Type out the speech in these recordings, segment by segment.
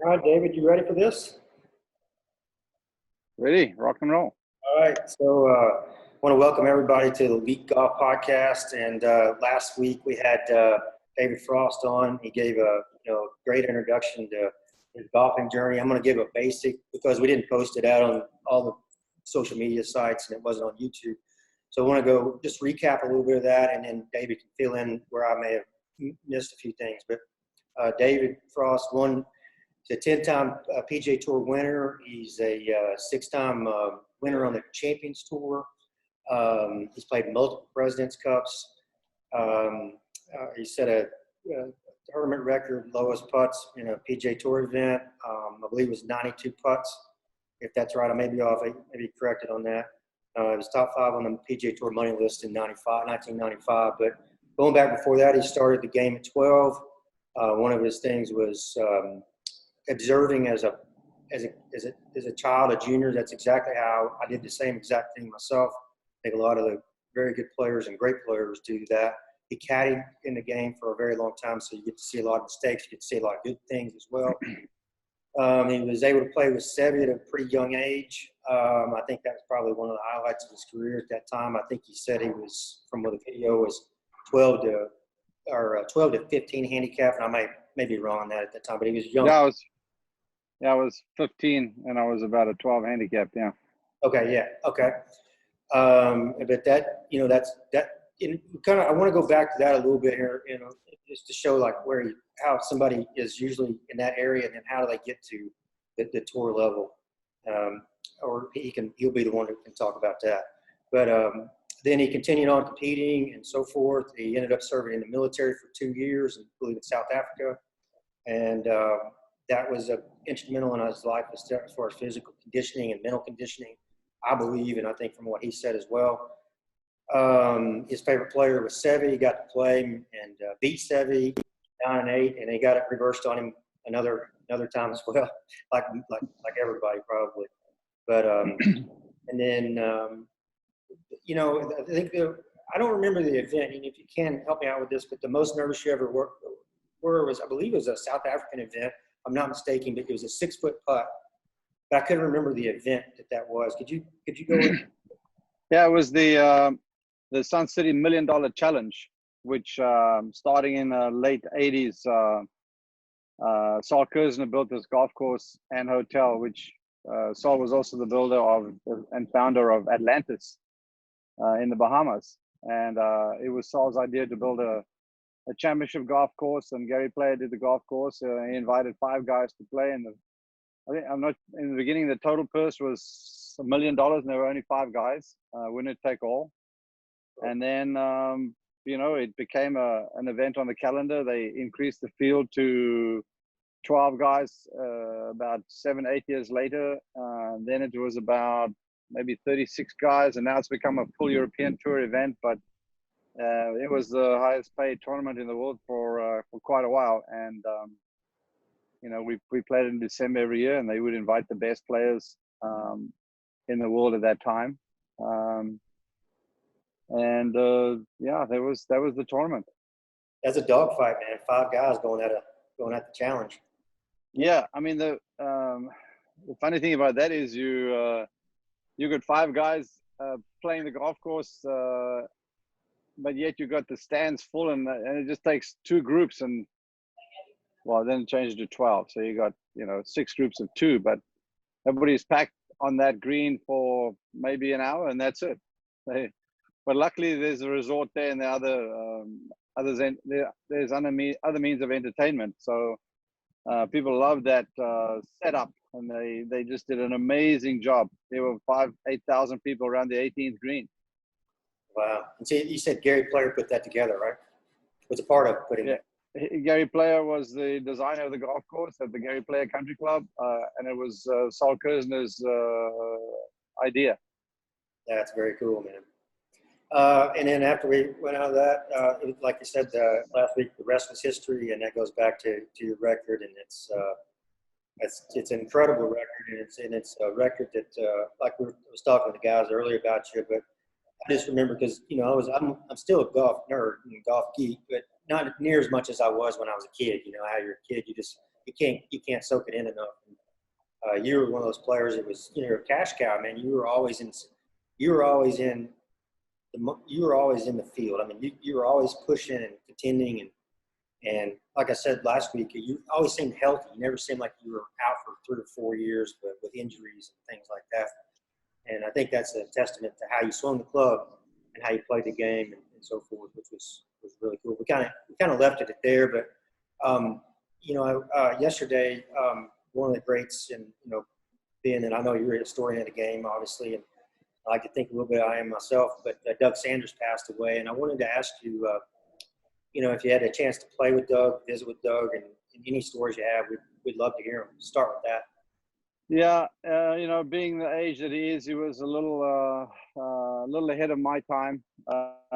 All right, David, you ready for this? Ready, rock and roll. All right, so I want to welcome everybody to the Elite Golf Podcast. And last week we had David Frost on. He gave a great introduction to his golfing journey. I'm going to give a basic because we didn't post it out on all the social media sites and it wasn't on YouTube. So I want to go just recap a little bit of that, and then David can fill in where I may have missed a few things. But David Frost won. He's a 10-time PGA Tour winner. He's a 6-time winner on the Champions Tour. He's played multiple President's Cups. He set a tournament record, lowest putts in a PGA Tour event. I believe it was 92 putts. If that's right, I may be off. I may be corrected on that. He was top 5 on the PGA Tour money list in 1995. But going back before that, he started the game at 12. One of his things was observing as a child, a junior. That's exactly how I did the same exact thing myself. I think a lot of the very good players and great players do that. He caddied in the game for a very long time, so you get to see a lot of mistakes. You get to see a lot of good things as well. He was able to play with Seve at a pretty young age. I think that was probably one of the highlights of his career at that time. I think he said he was, from what the video was, 12 to 15 handicap, and I may be wrong on that at that time, but he was young. I was 15 and I was about a 12 handicap. Yeah. Okay. Yeah. Okay. But that, I want to go back to that a little bit here, just to show like how somebody is usually in that area, and then how do they get to the tour level. Or he'll be the one who can talk about that. But then he continued on competing and so forth. He ended up serving in the military for 2 years, I believe in South Africa. And that was instrumental in his life as far as physical conditioning and mental conditioning, I believe, and I think from what he said as well. His favorite player was Seve. He got to play and beat Seve 9-8, and they got it reversed on him another time as well, like everybody probably. But and then I think I don't remember the event, and if you can help me out with this, but the most nervous you ever were was, I believe it was a South African event, if I'm not mistaken, but it was a 6-foot putt. But I couldn't remember the event that was. Could you go in? Yeah, it was the Sun City $1 Million Challenge, which starting in the late 80s, Saul Kersner built this golf course and hotel, which Saul was also the builder of and founder of Atlantis in the Bahamas. And it was Saul's idea to build a championship golf course, and Gary Player did the golf course. He invited 5 guys to play, and in the beginning, the total purse was $1 million, and there were only 5 guys, winner take all. And then, it became an event on the calendar. They increased the field to 12 guys about 7-8 years later. Then it was about maybe 36 guys, and now it's become a full European Tour event. But it was the highest paid tournament in the world for quite a while. And we played in December every year, and they would invite the best players in the world at that time. That was the tournament. That's a dogfight, man. 5 guys going at the challenge. Yeah, I mean the funny thing about that is you got 5 guys playing the golf course, but yet you got the stands full, and it just takes 2 groups, and then it changed to 12. So you got 6 groups of 2, but everybody's packed on that green for maybe an hour, and that's it. But luckily, there's a resort there, and there's other means of entertainment. So people love that setup, and they just did an amazing job. There were 8,000 people around the 18th green. Wow! And so you said Gary Player put that together, right? Was a part of putting it. Gary Player was the designer of the golf course at the Gary Player Country Club, and it was Saul Kersner's idea. That's very cool, man. And then after we went out of that, like you said last week, the rest was history, and that goes back to your record, and it's an incredible record, and it's a record that like I was talking to the guys earlier about you, but I just remember because I'm still a golf nerd and golf geek, but not near as much as I was when I was a kid. How you're a kid, you you can't soak it in enough. You were one of those players that was, you know, a cash cow, man. You were always in you were always in the field. I mean, you were always pushing and contending, and like I said last week, you always seemed healthy. You never seemed like you were out for 3 or 4 years, but with injuries and things like that. And I think that's a testament to how you swung the club and how you played the game and so forth, which was really cool. We kind of left it at there, but you know, yesterday, one of the greats, and you know, being that I know you're a historian of the game, obviously, and I like to think a little bit I am myself, but Doug Sanders passed away, and I wanted to ask you, you know, if you had a chance to play with Doug, visit with Doug, and any stories you have, we'd love to hear them. Start with that. Yeah, you know, being the age that he is, he was a little ahead of my time.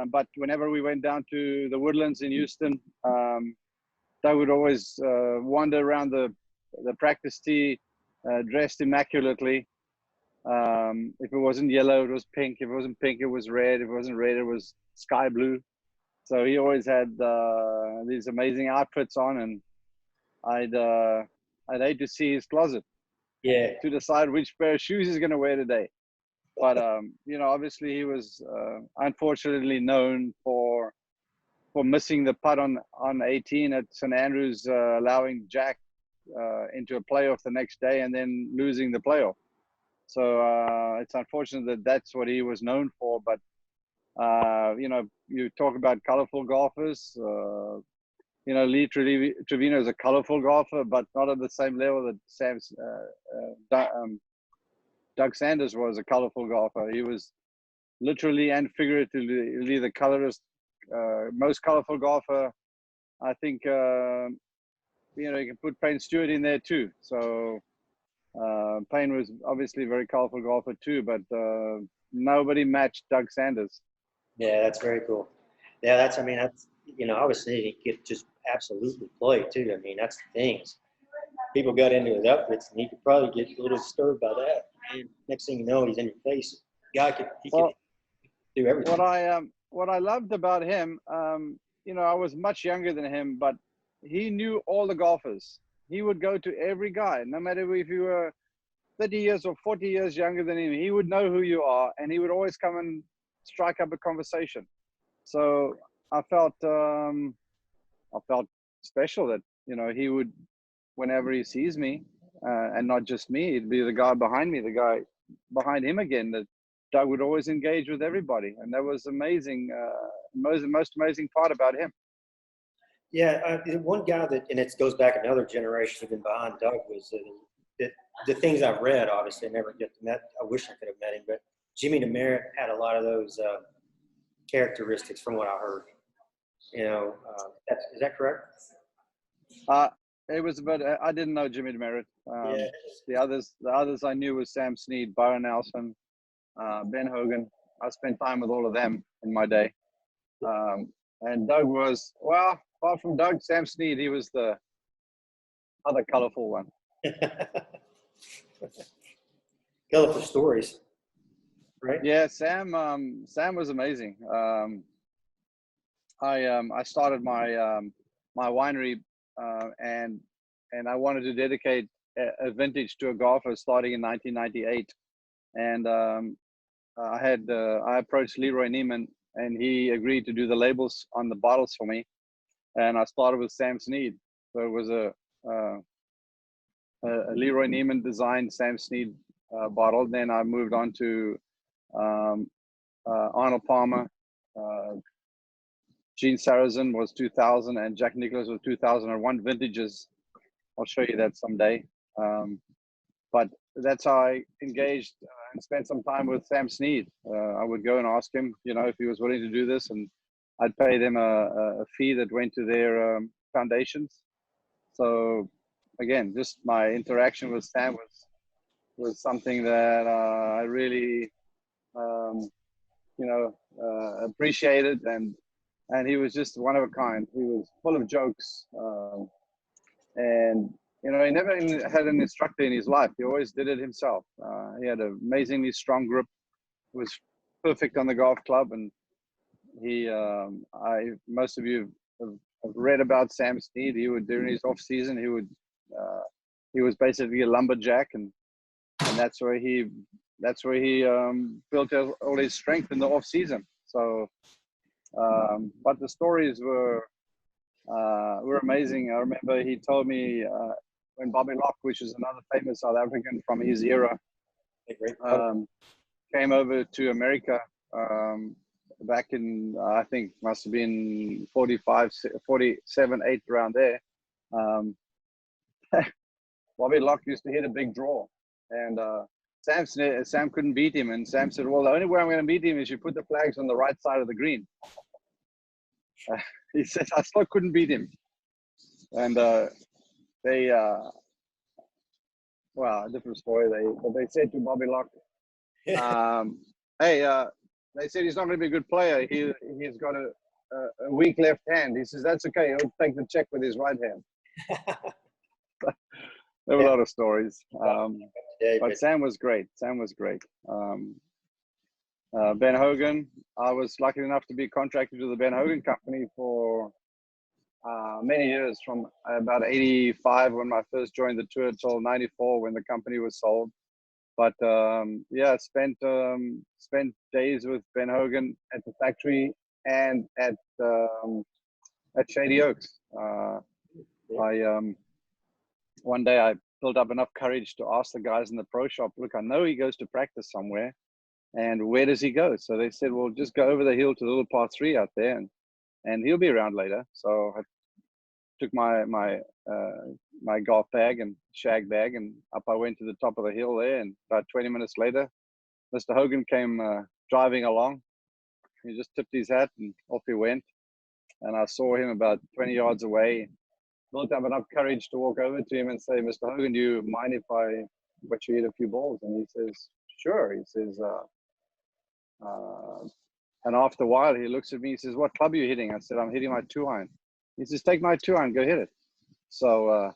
But whenever we went down to the Woodlands in Houston, Doug would always wander around the practice tee, dressed immaculately. If it wasn't yellow, it was pink. If it wasn't pink, it was red. If it wasn't red, it was sky blue. So he always had these amazing outfits on, and I'd hate to see his closet. Yeah. To decide which pair of shoes he's going to wear today. But you know, obviously he was unfortunately known for missing the putt on 18 at St Andrews, allowing Jack into a playoff the next day and then losing the playoff. So it's unfortunate that that's what he was known for. But you know, you talk about colorful golfers. You know, Lee Trevino is a colorful golfer, but not at the same level that Doug Sanders was a colorful golfer. He was literally and figuratively the colorist, most colorful golfer. I think, you know, you can put Payne Stewart in there too. So Payne was obviously a very colorful golfer too, but nobody matched Doug Sanders. Yeah, that's very cool. Yeah, that's, I mean, that's, you know, obviously he could just absolutely play too. I mean, that's the thing. People got into his outfits, and he could probably get a little disturbed by that. And next thing you know, he's in your face. Guy could do everything. What I loved about him, you know, I was much younger than him, but he knew all the golfers. He would go to every guy, no matter if you were 30 years or 40 years younger than him. He would know who you are, and he would always come and strike up a conversation. So I felt special that, you know, he would, whenever he sees me, and not just me, it'd be the guy behind me, the guy behind him again, that Doug would always engage with everybody. And that was amazing, most amazing part about him. Yeah, one guy that, and it goes back another generation even behind Doug, was the things I've read, obviously I never get to met. I wish I could have met him, but Jimmy DeMerit had a lot of those characteristics from what I heard. You know, is that correct? It was about, I didn't know Jimmy DeMerit. Yeah. The others I knew was Sam Snead, Byron Nelson, Ben Hogan. I spent time with all of them in my day. And Doug was, well, apart from Doug, Sam Snead, he was the other colorful one. Colorful stories, right? Yeah, Sam was amazing. I started my my winery, and I wanted to dedicate a vintage to a golfer starting in 1998, and I approached Leroy Neiman, and he agreed to do the labels on the bottles for me, and I started with Sam Snead. So it was a Leroy Neiman designed Sam Snead bottle. Then I moved on to Arnold Palmer. Gene Sarazen was 2000, and Jack Nicklaus was 2001 vintages. I'll show you that someday. But that's how I engaged and spent some time with Sam Snead. I would go and ask him, you know, if he was willing to do this, and I'd pay them a fee that went to their foundations. So again, just my interaction with Sam was something that I really, you know, appreciated, and he was just one of a kind. He was full of jokes, and you know, he never had an instructor in his life. He always did it himself. He had an amazingly strong grip. He was perfect on the golf club, and he, most of you have read about Sam Snead. He would, during his off season, he would he was basically a lumberjack, and that's where he built all his strength in the off season. So, but the stories were amazing. I remember he told me when Bobby Locke, which is another famous South African from his era, came over to America back in, I think must have been 45, 47, 8 around there. Bobby Locke used to hit a big draw, and Sam couldn't beat him, and Sam said, well, the only way I'm going to beat him is you put the flags on the right side of the green. He said, I still couldn't beat him. And they, well, a different story. They said to Bobby Locke, hey, they said he's not going to be a good player. He's got a weak left hand. He says, that's okay. He'll take the check with his right hand. There were a lot of stories. But Sam was great. Sam was great. Ben Hogan, I was lucky enough to be contracted to the Ben Hogan Company for many years, from about 85 when I first joined the tour till 94 when the company was sold. But yeah, spent days with Ben Hogan at the factory and at Shady Oaks. One day I built up enough courage to ask the guys in the pro shop, look, I know he goes to practice somewhere, and where does he go? So they said, well, just go over the hill to the little par 3 out there, and he'll be around later. So I took my golf bag and shag bag, and up I went to the top of the hill there, and about 20 minutes later, Mr. Hogan came driving along. He just tipped his hat and off he went. And I saw him about 20 yards away. Built up enough courage to walk over to him and say, Mr. Hogan, do you mind if I let you hit a few balls? And he says, sure. He says, and after a while, he looks at me, he says, what club are you hitting? I said, I'm hitting my 2-iron. He says, take my 2-iron, go hit it. So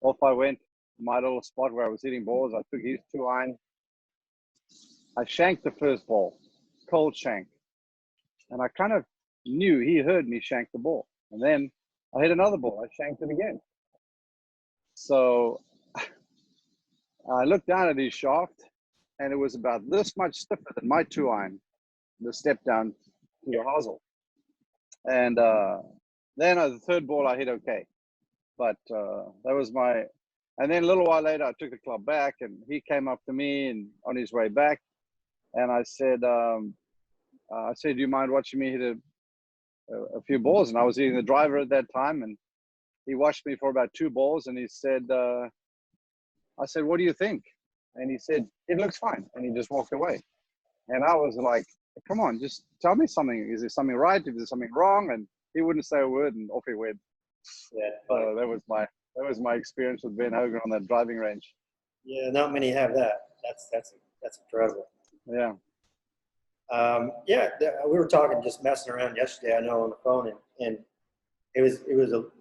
off I went, my little spot where I was hitting balls. I took his 2-iron. I shanked the first ball, cold shank. And I kind of knew he heard me shank the ball. And then I hit another ball. I shanked it again. So I looked down at his shaft, and it was about this much stiffer than my 2-iron, the step down to the hosel. And then the third ball I hit okay. But that was my, and then a little while later, I took the club back, and he came up to me and on his way back. And I said, do you mind watching me hit a few balls? And I was hitting the driver at that time, and he watched me for about 2 balls, and he said, I said, what do you think? And he said, it looks fine. And he just walked away. And I was like, come on, just tell me something. Is there something right? Is there something wrong? And he wouldn't say a word, and off he went. Yeah. So that was my experience with Ben Hogan on that driving range. Yeah, not many have that. That's incredible. Yeah. We were talking, just messing around yesterday, I know, on the phone, and it was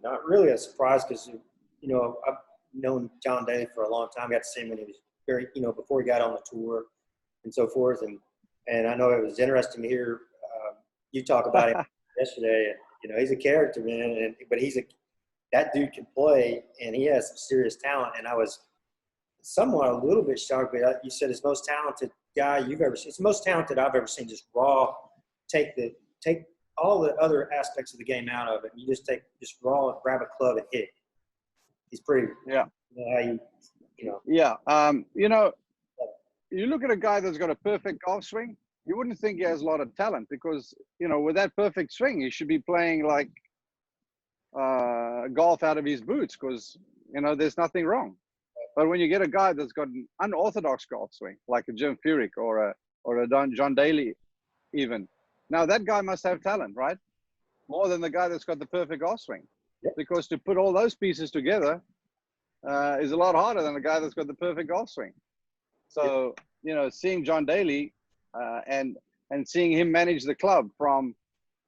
not really a surprise because, I've known John Daly for a long time. I got to see him when he was very, before he got on the tour and so forth. And I know it was interesting to hear you talk about him yesterday. And, he's a character, man, but that dude can play, and he has some serious talent. And I was somewhat a little bit shocked, but you said his most talented guy you've ever seen. It's the most talented I've ever seen, just raw, take all the other aspects of the game out of it. And you just raw and grab a club and hit. He's pretty, yeah. Yeah. You look at a guy that's got a perfect golf swing, you wouldn't think he has a lot of talent because, with that perfect swing, he should be playing like golf out of his boots because, there's nothing wrong. But when you get a guy that's got an unorthodox golf swing, like a Jim Furyk or a John Daly even, now that guy must have talent, right? More than the guy that's got the perfect golf swing. Yeah. Because to put all those pieces together is a lot harder than a guy that's got the perfect golf swing. So, seeing John Daly and seeing him manage the club from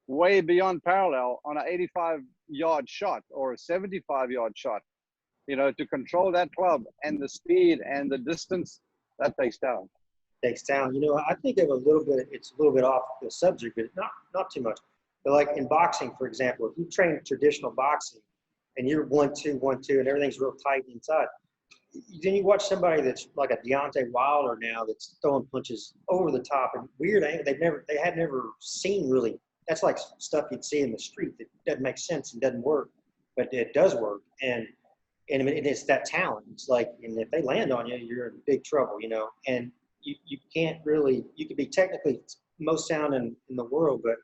way beyond parallel on an 85-yard shot or a 75-yard shot, to control that club and the speed and the distance, that takes talent. Takes talent. I think of it's a little bit off the subject, but not too much. But like in boxing, for example, if you train traditional boxing, and you're 1-2, 1-2, and everything's real tight inside. Then you watch somebody that's like a Deontay Wilder now that's throwing punches over the top and weird angle. They had never seen really. That's like stuff you'd see in the street that doesn't make sense and doesn't work, but it does work. And it's that talent. It's like, and if they land on you, you're in big trouble, you know. And you can't really. You could be technically most sound in the world, but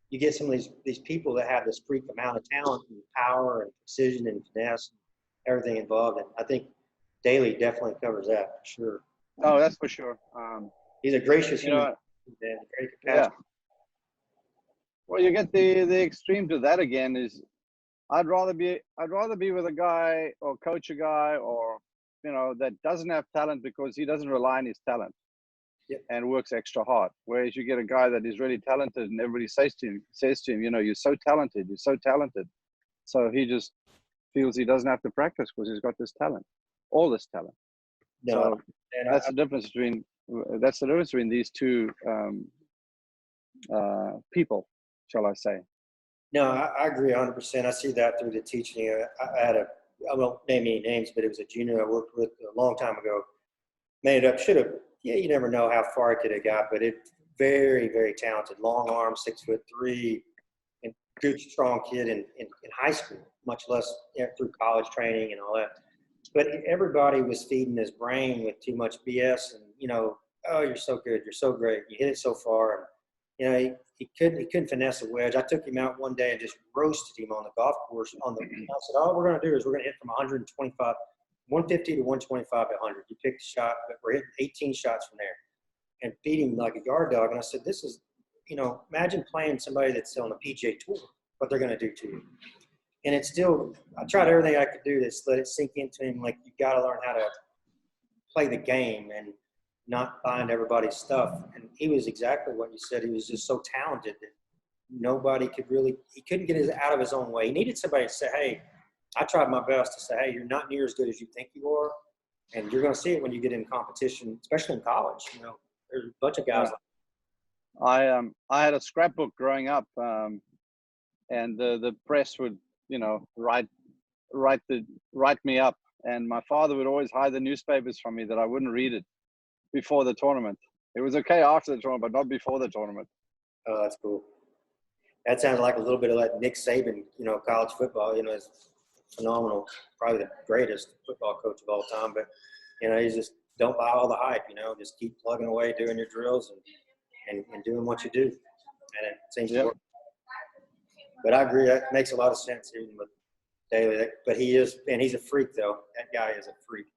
you get some of these people that have this freak amount of talent and power and precision and finesse, and everything involved. And I think Daly definitely covers that for sure. Oh, that's for sure. He's a gracious You human know, being, great yeah. capacity. Well, you get the extreme to that again is I'd rather be with a guy or coach a guy or that doesn't have talent because he doesn't rely on his talent. Yep. And works extra hard. Whereas you get a guy that is really talented and everybody says to him, you're so talented, So he just feels he doesn't have to practice because he's got this talent, all this talent. No, so that's the difference between these two people, shall I say. No, I agree 100%. I see that through the teaching. I had I won't name any names, but it was a junior I worked with a long time ago. Made it up, should have. Yeah, you never know how far it could have got, but very, very talented. Long arm, 6'3", and good, strong kid in high school, much less through college training and all that. But everybody was feeding his brain with too much BS and, oh, you're so good, you're so great, you hit it so far. And, he couldn't finesse a wedge. I took him out one day and just roasted him on the golf course. I said, all we're going to do is we're going to hit from 150 to 125 to 100. You pick the shot, but we're hitting 18 shots from there and beat him like a yard dog. And I said, this is, imagine playing somebody that's on the PGA Tour, what they're going to do to you. And it's still, I tried everything I could do to let it sink into him. Like, you got to learn how to play the game and not find everybody's stuff. And he was exactly what you said. He was just so talented that nobody could really, he couldn't get out of his own way. He needed somebody to say, hey, I tried my best to say, hey, you're not near as good as you think you are. And you're going to see it when you get in competition, especially in college. There's a bunch of guys. I had a scrapbook growing up, and the press would, write me up. And my father would always hide the newspapers from me that I wouldn't read it before the tournament. It was okay after the tournament, but not before the tournament. Oh, that's cool. That sounds like a little bit of like Nick Saban, college football, is phenomenal, probably the greatest football coach of all time. But, he's just don't buy all the hype, just keep plugging away, doing your drills and doing what you do. And it seems to work. But I agree, that makes a lot of sense even with Daly. But he's a freak though. That guy is a freak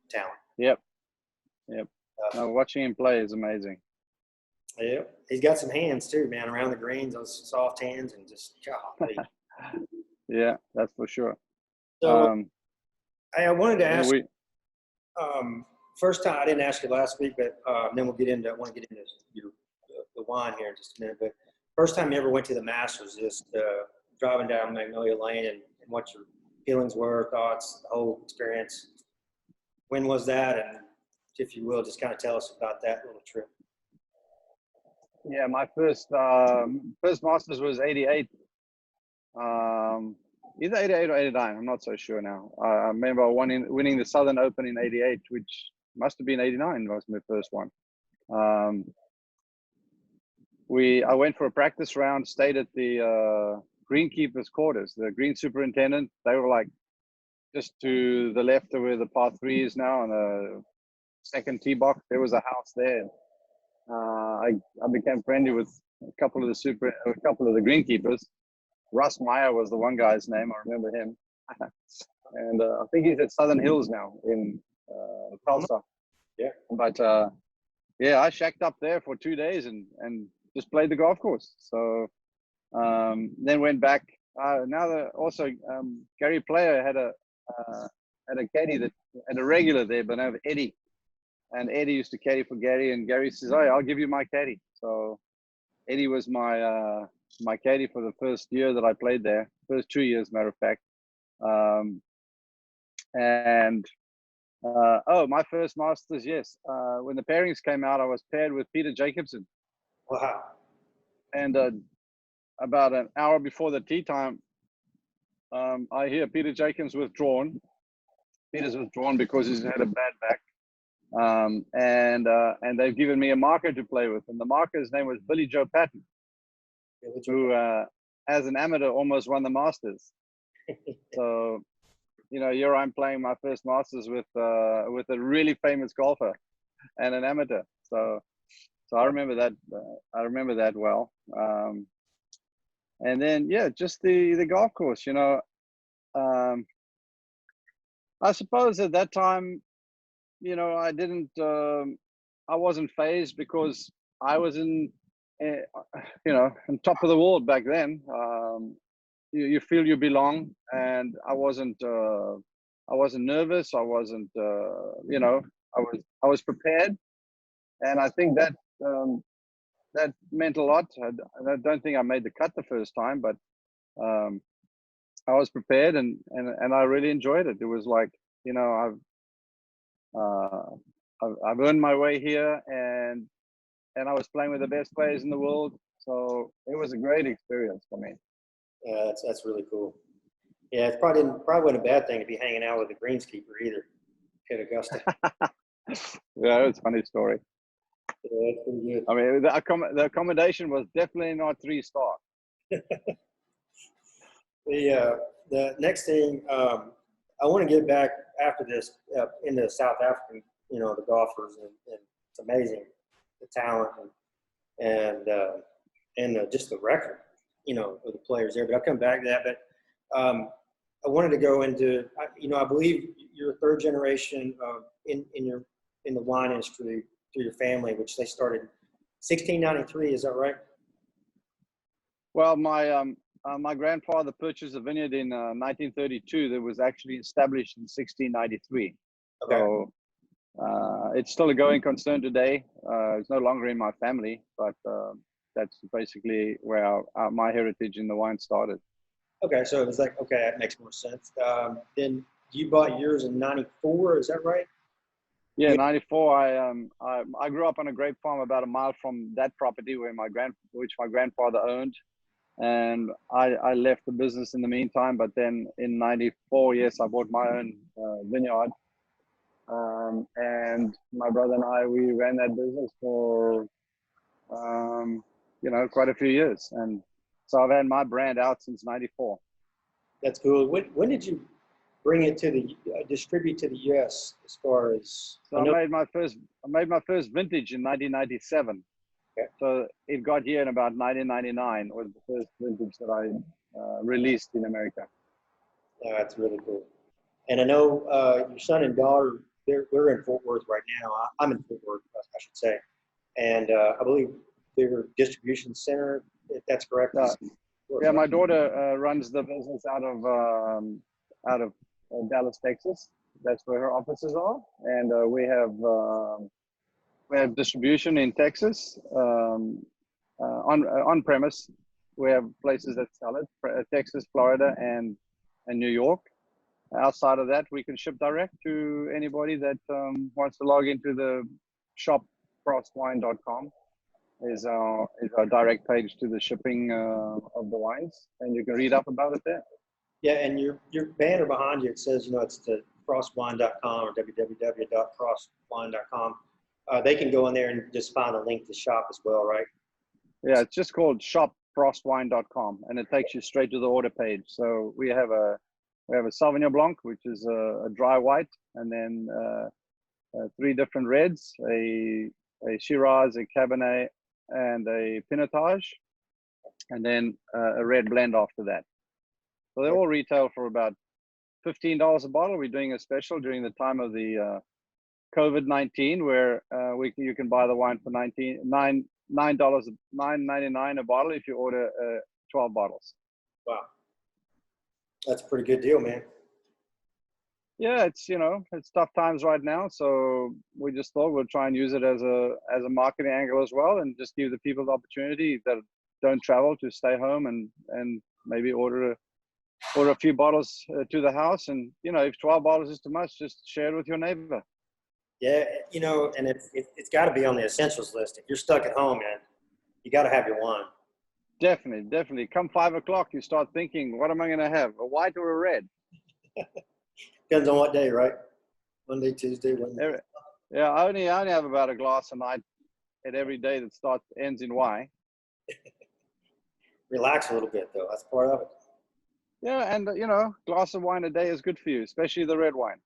talent. Yep. Watching him play is amazing. Yeah, he's got some hands too, man, around the greens, those soft hands, and just golly. Yeah, that's for sure. So I wanted to ask. First time I didn't ask you last week, but then we'll get into. I want to get into the wine here in just a minute. But first time you ever went to the Masters, just driving down Magnolia Lane, and what your feelings were, thoughts, the whole experience. When was that? And if you will, just kind of tell us about that little trip. Yeah, my first Masters was '88. Either 88 or 89. I'm not so sure now. I remember winning the Southern Open in '88, which must have been '89. Was my first one. I went for a practice round, stayed at the greenkeeper's quarters, the green superintendent. They were like just to the left of where the par 3 is now, on the second tee box. There was a house there. I became friendly with a couple of the greenkeepers. Russ Meyer was the one guy's name. I remember him. And I think he's at Southern Hills now in Tulsa. Yeah. But I shacked up there for 2 days and just played the golf course. So then went back. Gary Player had a caddy that had a regular there, but now Eddie. And Eddie used to caddy for Gary, and Gary says, "Oh, I'll give you my caddy." So Eddie was my my caddy for the first year that I played there, first 2 years, matter of fact. My first Masters, yes. When the pairings came out, I was paired with Peter Jacobsen. Wow. And about an hour before the tee time, I hear Peter Jacobs withdrawn. Peter's withdrawn because he's had a bad back. And they've given me a marker to play with. And the marker's name was Billy Joe Patton, who, as an amateur, almost won the Masters. So, you know, here I'm playing my first Masters with a really famous golfer and an amateur. So I remember that. I remember that well. And then, yeah, just the golf course, you know. I suppose at that time, you know, I wasn't phased because I was you know, on top of the world back then. You feel you belong, and I wasn't nervous. I wasn't, you know, I was prepared, and I think that that meant a lot. I don't think I made the cut the first time, but I was prepared, and I really enjoyed it. It was like, you know, I've earned my way here, and I was playing with the best players in the world. So it was a great experience for me. Yeah, that's really cool. Yeah, it's probably wasn't a bad thing to be hanging out with the greenskeeper either at Augusta. Yeah, it's a funny story. Yeah, that's pretty good. I mean, the accommodation was definitely not 3-star. The next thing I want to get back after this into South African, you know, the golfers, and it's amazing the talent and just the record, you know, of the players there. But I'll come back to that. But I wanted to go into, you know, I believe you're third generation in the wine industry through your family, which they started 1693. Is that right? Well, my grandfather purchased a vineyard in 1932 that was actually established in 1693. Okay. So it's still a going concern today. It's no longer in my family, but that's basically where my heritage in the wine started. Okay, so it was like, okay, that makes more sense. Then you bought yours in 94, is that right? Yeah, 94. I grew up on a grape farm about a mile from that property which my grandfather owned. And I left the business in the meantime, but then in 94, yes, I bought my own vineyard. And my brother and I, we ran that business for, you know, quite a few years. And so I've had my brand out since 94. That's cool. When did you bring it to distribute to the U.S. as far as? So I made my first vintage in 1997. Okay. So it got here in about 1999 was the first vintage that I released in America. Oh, that's really cool. And I know your son and daughter, they're in Fort Worth right now. I'm in Fort Worth, I should say. And I believe their distribution center, if that's correct. Yeah, my daughter runs the business out of Dallas, Texas. That's where her offices are. And we have distribution in Texas, on premise. We have places that sell it, Texas, Florida, and New York. Outside of that, we can ship direct to anybody that wants to log into the shop frostwine.com. Is our direct page to the shipping of the wines, and you can read up about it there. Yeah, and your banner behind you, it says, you know, it's to frostwine.com or www.frostwine.com. They can go in there and just find a link to shop as well, right? Yeah, it's just called shopfrostwine.com, and it takes you straight to the order page. So we have a Sauvignon Blanc, which is a dry white, and then 3 different reds, a Shiraz, a Cabernet, and a Pinotage, and then a red blend after that. So they all retail for about $15 a bottle. We're doing a special during the time of the COVID-19, where you can buy the wine for $9.99 a bottle if you order 12 bottles. Wow, that's a pretty good deal, man. Yeah, it's, you know, it's tough times right now, so we just thought we'll try and use it as a marketing angle as well, and just give the people the opportunity that don't travel to stay home and maybe order a few bottles to the house. And, you know, if 12 bottles is too much, just share it with your neighbor. Yeah, you know, and it's got to be on the essentials list. If you're stuck at home, man, you got to have your wine. Definitely, definitely. Come 5 o'clock, you start thinking, what am I going to have? A white or a red? Depends on what day, right? Monday, Tuesday, Wednesday. Yeah, I only have about a glass a night at every day that ends in Y. Relax a little bit, though. That's part of it. Yeah, and glass of wine a day is good for you, especially the red wine.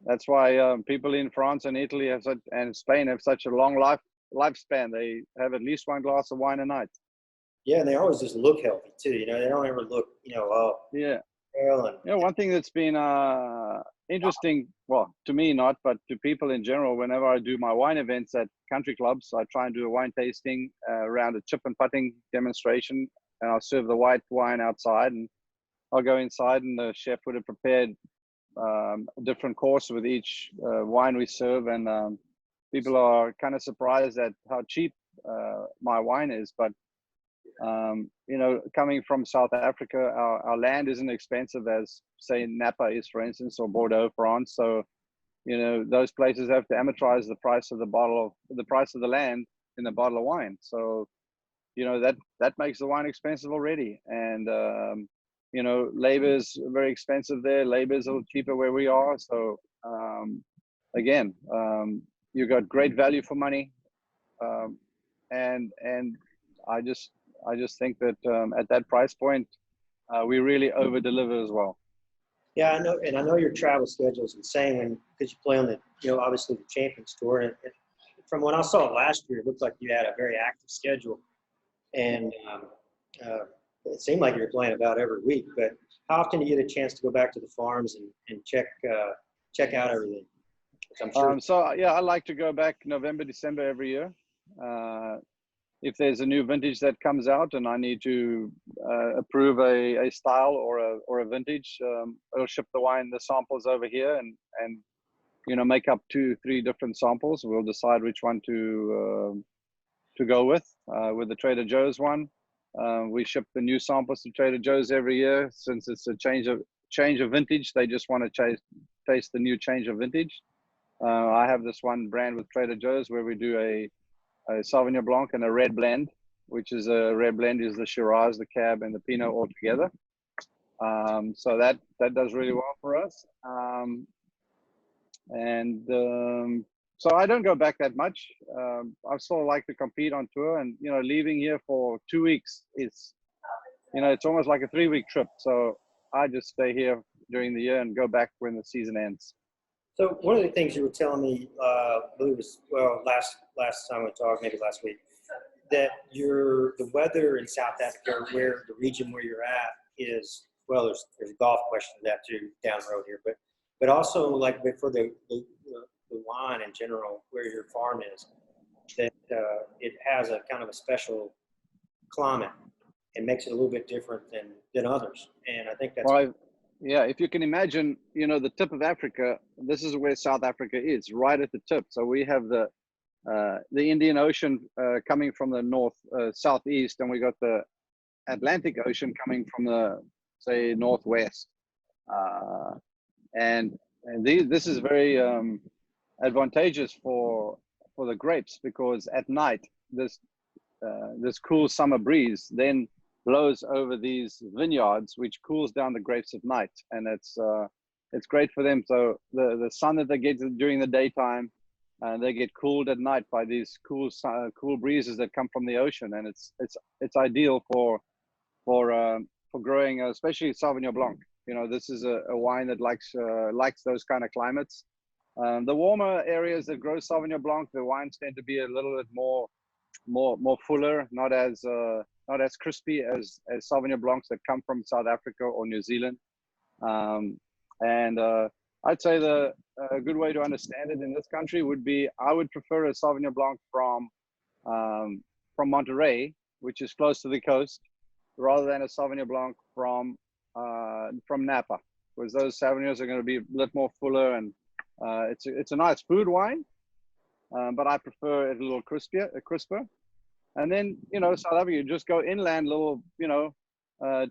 That's why people in France and Italy and Spain have such a long lifespan. They have at least one glass of wine a night. Yeah, and they always just look healthy too. You know, they don't ever look, Yeah. frail and One thing that's been interesting, well, to me not, but to people in general, whenever I do my wine events at country clubs, I try and do a wine tasting around a chip and putting demonstration, and I'll serve the white wine outside, and I'll go inside, and the chef would have prepared a different course with each wine we serve, and people are kind of surprised at how cheap my wine is, but coming from South Africa, our land isn't expensive as, say, Napa is, for instance, or Bordeaux, France. So, those places have to amortize the price of the price of the land in a bottle of wine. So, that makes the wine expensive already. And, labor is very expensive there. Labor is a little cheaper where we are. So, again, you got great value for money. And I just think that at that price point, we really over deliver as well. yeah, I know, and I know your travel schedule is insane because you play on the, obviously the Champions Tour, and from what I saw last year, it looked like you had a very active schedule, and it seemed like you were playing about every week. But how often do you get a chance to go back to the farms and check out everything? I'm sure. So yeah, I like to go back November, December every year. If there's a new vintage that comes out and I need to approve a style or a vintage, I'll ship the samples over here and make up 2-3 different samples. We'll decide which one to go with. With the Trader Joe's one, we ship the new samples to Trader Joe's every year. Since it's a change of vintage, they just want to taste the new change of vintage. I have this one brand with Trader Joe's where we do a Sauvignon Blanc and a red blend, which is a red blend is the Shiraz, the Cab, and the Pinot all together. So that does really well for us. So I don't go back that much. I still like to compete on tour, and leaving here for 2 weeks is, it's almost like a 3-week trip. So I just stay here during the year and go back when the season ends. So one of the things you were telling me, I believe last time we talked, maybe last week, that the weather in South Africa, where the region where you're at is, well, there's a golf question of that too down the road here, but also like for the wine in general, where your farm is, that it has a kind of a special climate and makes it a little bit different than others, and I think that's. Well, yeah, if you can imagine, the tip of Africa, this is where South Africa is, right at the tip. So we have the Indian Ocean coming from the north, southeast, and we got the Atlantic Ocean coming from the, say, northwest. This is very advantageous for the grapes, because at night this cool summer breeze then blows over these vineyards, which cools down the grapes at night, and it's great for them. So the sun that they get during the daytime, they get cooled at night by these cool breezes that come from the ocean, and it's ideal for growing, especially Sauvignon Blanc. This is a wine that likes those kind of climates. The warmer areas that grow Sauvignon Blanc, the wines tend to be a little bit more fuller, not as crispy as Sauvignon Blancs that come from South Africa or New Zealand. I'd say a good way to understand it in this country would be, I would prefer a Sauvignon Blanc from Monterey, which is close to the coast, rather than a Sauvignon Blanc from Napa, because those Sauvignons are going to be a little more fuller, and it's a nice food wine, but I prefer it a little crisper. And then, South Africa, you just go inland,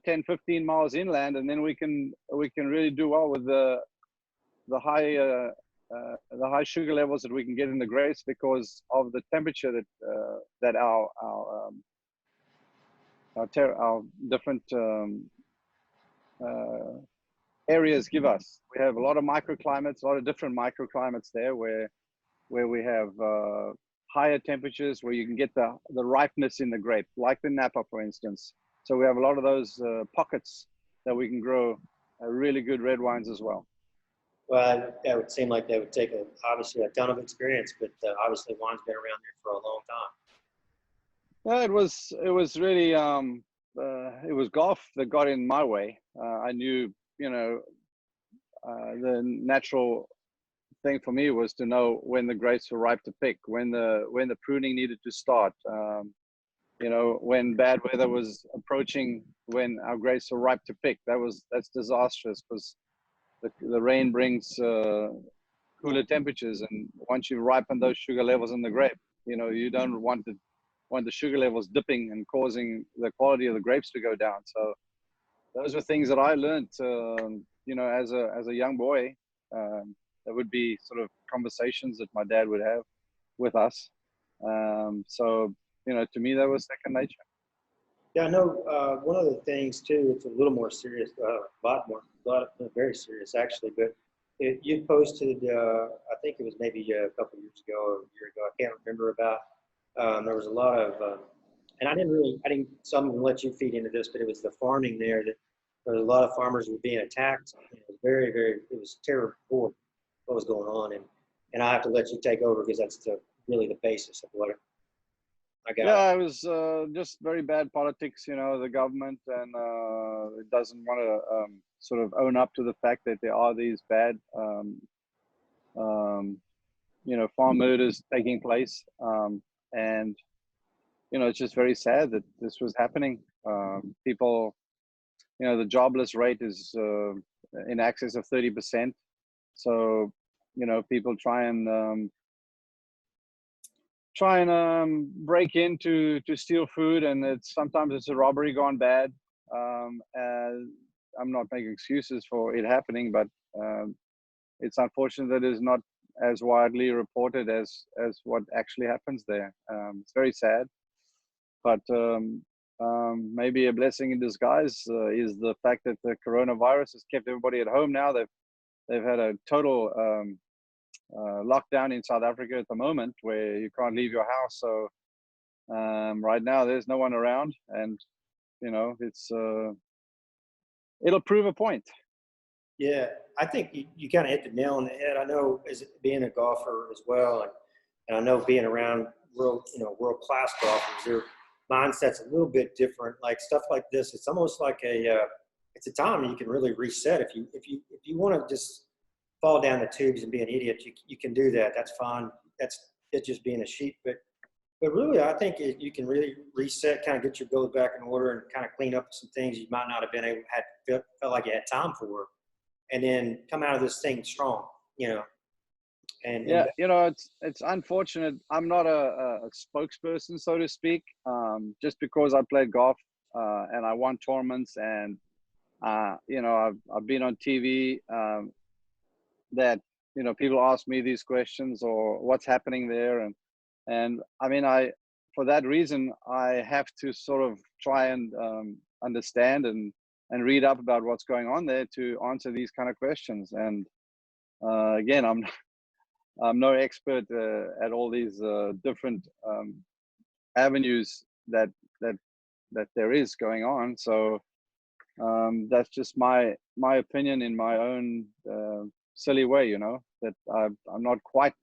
10, 15 miles inland, and then we can really do well with the high sugar levels that we can get in the grapes, because of the temperature that our our different areas give us. We have a lot of microclimates, a lot of different microclimates there where we have higher temperatures, where you can get the ripeness in the grape, like the Napa, for instance. So we have a lot of those pockets that we can grow really good red wines as well. Well, that would seem like they would take obviously a ton of experience, but obviously wine's been around there for a long time. Yeah, it was really it was golf that got in my way. I knew, the natural thing for me was to know when the grapes were ripe to pick, when the pruning needed to start. When bad weather was approaching, when our grapes were ripe to pick. That's disastrous, because the rain brings cooler temperatures, and once you ripen those sugar levels in the grape, you don't want the sugar levels dipping and causing the quality of the grapes to go down. So those were things that I learned, as a young boy. That would be sort of conversations that my dad would have with us. So, to me, that was second nature. Yeah, I know one of the things too, it's a little more serious, very serious actually, but you posted, I think it was maybe a couple of years ago or a year ago, I can't remember about, there was a lot of, and so I'm going to let you feed into this, but it was the farming there that there was a lot of farmers were being attacked. It was it was terrible what was going on. And I have to let you take over because that's really the basis of what I got. Yeah, it was just very bad politics, the government, and it doesn't want to sort of own up to the fact that there are these bad, farm murders taking place. And, it's just very sad that this was happening. People, the jobless rate is in excess of 30%. So, people try and break in to steal food, and sometimes it's a robbery gone bad. And I'm not making excuses for it happening, but it's unfortunate that it's not as widely reported as what actually happens there. It's very sad, but maybe a blessing in disguise is the fact that the coronavirus has kept everybody at home now. They've had a total lockdown in South Africa at the moment, where you can't leave your house. So right now there's no one around, and it's it'll prove a point. Yeah, I think you kind of hit the nail on the head. I know, as being a golfer as well, and I know being around world class golfers, their mindset's a little bit different. Like stuff like this, it's almost like it's a time you can really reset. If you want to just fall down the tubes and be an idiot, you can do that. That's fine. It's just being a sheep. But really, I think you can really reset, kind of get your goals back in order, and kind of clean up some things you might not have been able felt like you had time for, and then come out of this thing strong. And yeah, it's unfortunate. I'm not a spokesperson, so to speak. Just because I played golf and I won tournaments, and I've been on TV. That people ask me these questions, or what's happening there, and I mean, for that reason, I have to sort of try and understand and read up about what's going on there to answer these kind of questions. And again, I'm no expert at all these different avenues that there is going on. So that's just my opinion in my own silly way, that I'm not quite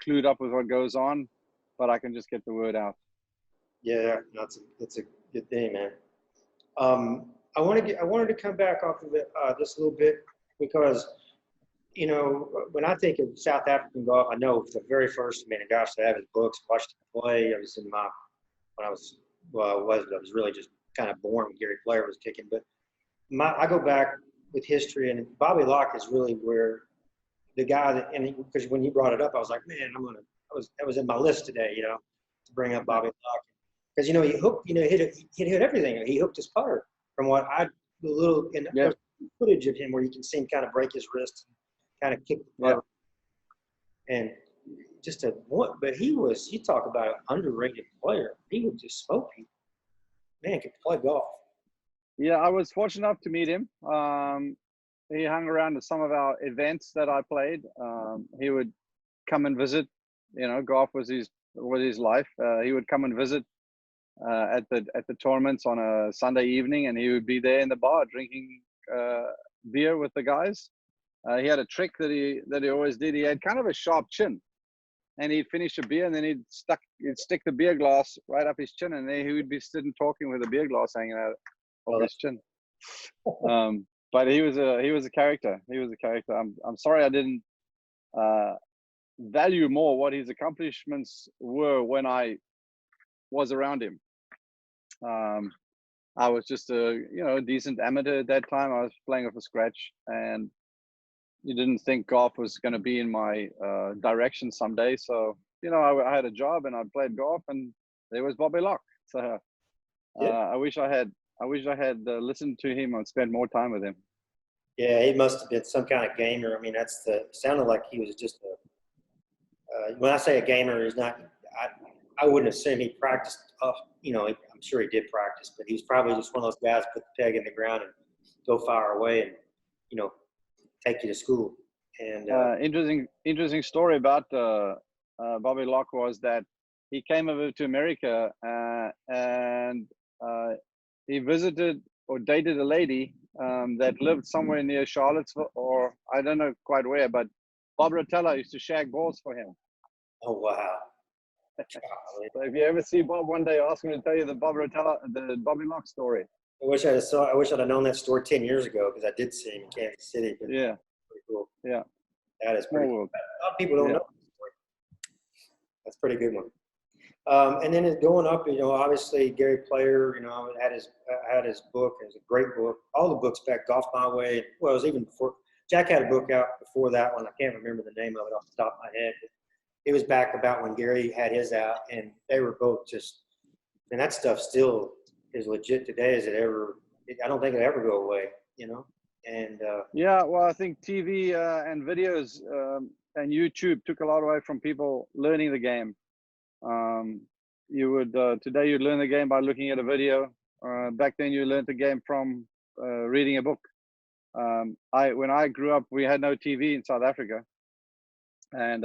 clued up with what goes on, but I can just get the word out. Yeah, that's a good thing, man. I wanted to come back off of it just a little bit, because when I think of South African golf, I know the very first, gosh, I have his books, watched him play. I was I was really just kind of born when Gary Player was kicking. But I go back with history, and Bobby Locke is really where the guy because when you brought it up, I was like, man, that was in my list today, to bring up Bobby Locke, because he hooked, he hit everything. He hooked his putter from what there's footage of him where you can see him kind of break his wrist, and kind of kick the putter, and but you talk about an underrated player. He would just smoke people. man could play golf. Yeah, I was fortunate enough to meet him. He hung around at some of our events that I played. He would come and visit. You know, golf was his life. He would come and visit at the tournaments on a Sunday evening, and he would be there in the bar drinking beer with the guys. He had a trick that he always did. He had kind of a sharp chin, and he'd finish a beer, and then he'd stick the beer glass right up his chin, and then he would be sitting talking with a beer glass hanging out of his chin. But he was a character. He was a character. I'm sorry I didn't value more what his accomplishments were when I was around him. I was just a decent amateur at that time. I was playing off a scratch, and you didn't think golf was going to be in my direction someday. So I had a job and I played golf, and there was Bobby Locke. So I wish I had listened to him and spent more time with him. Yeah, he must have been some kind of gamer. I mean, sounded like he was just when I say a gamer, he's not. I wouldn't assume he practiced. I'm sure he did practice, but he was probably just one of those guys put the peg in the ground and go fire away, and take you to school. And interesting story about Bobby Locke was that he came over to America and he visited or dated a lady that lived somewhere near Charlottesville, or I don't know quite where, but Bob Rotella used to shag balls for him. Oh, wow. So if you ever see Bob one day, ask him to tell you the Bobby Locke story. I wish I'd have known that story 10 years ago, because I did see him in Kansas City. Yeah. Pretty cool. Yeah. That is pretty cool. A lot of people don't know that story. That's a pretty good one. And then going up, obviously Gary Player, had his book. It was a great book. All the books back, Golf My Way. Well, it was even before. Jack had a book out before that one. I can't remember the name of it off the top of my head. It was back about when Gary had his out, and they were both just, and that stuff still is legit today as it ever. I don't think it'll ever go away, And yeah, well, I think TV and videos and YouTube took a lot away from people learning the game. You would today you'd learn the game by looking at a video. Back then you learned the game from reading a book. When I grew up, we had no TV in South Africa, and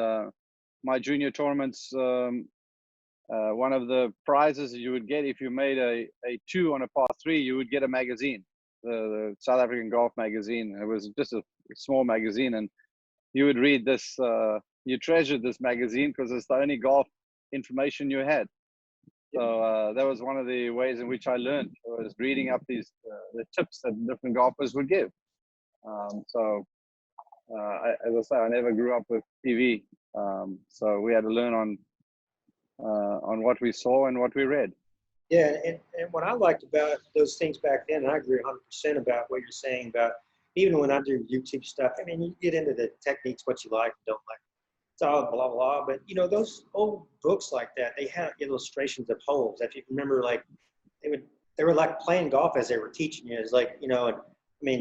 my junior tournaments, one of the prizes you would get if you made a 2 on a par 3, you would get a magazine, the South African Golf magazine. It was just a small magazine, and you would read this. You treasured this magazine because it's the only golf information you had. So that was one of the ways in which I learned, was reading up the tips that different golfers would give. As I say, I never grew up with TV, so we had to learn on what we saw and what we read. Yeah, and what I liked about those things back then, and I agree 100% about what you're saying about, even when I do YouTube stuff, I mean, you get into the techniques, what you like and don't like. It's all blah, blah, but, those old books like that, they had illustrations of holes. If you remember, like, they were like playing golf as they were teaching you. It's like,